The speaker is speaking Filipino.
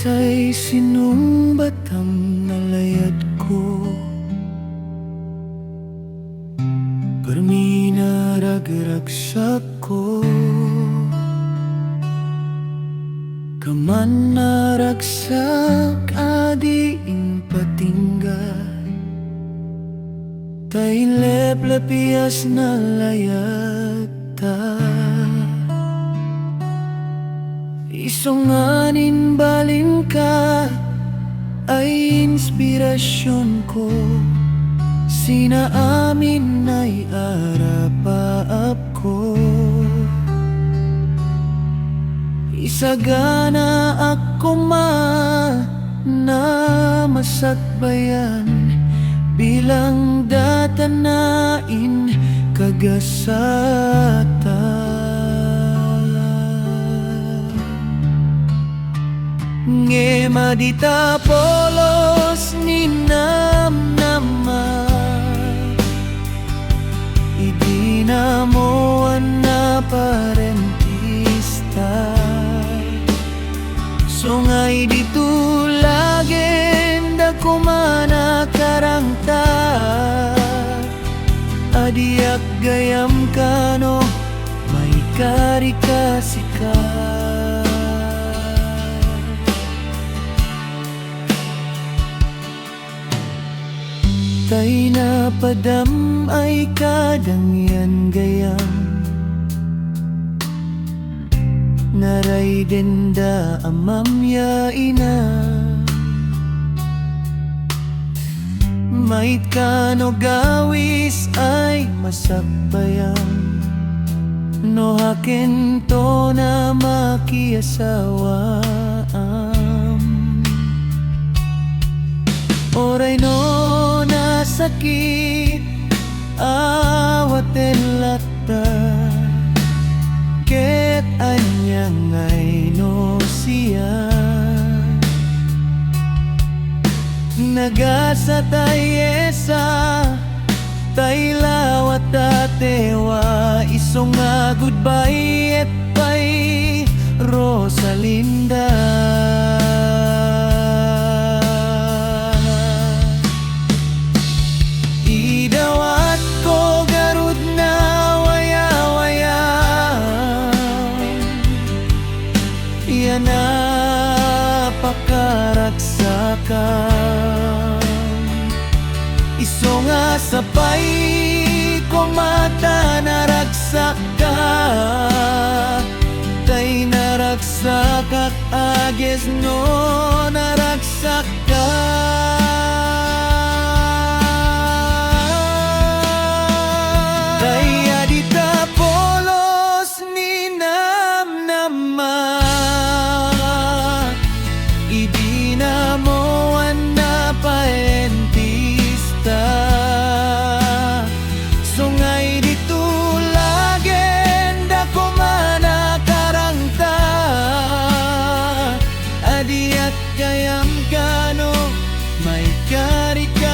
say sinumbatang nalayad ko, permina ragragsak ko, kaman naragsak adiin patinggal, tay leplapias na layad ta. Isonganin balin ka ay inspirasyon ko, sina amin ay arapaap ko. Isagana ako na masakbayan, bilang datanain kagasata. Nge madita polos ni namnama, idinamoan na parentista. So ngay dito lagenda kumana karangta, adiak gayam kano may karikasika. Tay na padam ay kadang yan gayam, naray denda amam ya ina. Mait kano gawis ay masakbayan, no haken to na makiasawaan. Oray no nasakit awaten lata, ket anyang ay no siya. Nagasa tayesa tay lawat datewa, isong nga goodbye et pay Rosalinda. Idawat ko garud na waya-waya, yan napakaragsakan. Iso nga sapay ko mata naragsak ka, tay naragsak at ages no naragsak ka. Tay adita polos ni namnama, idinamoan na paentista. So ngay dito lagenda kumana karangta, adiat kayam kano may karika.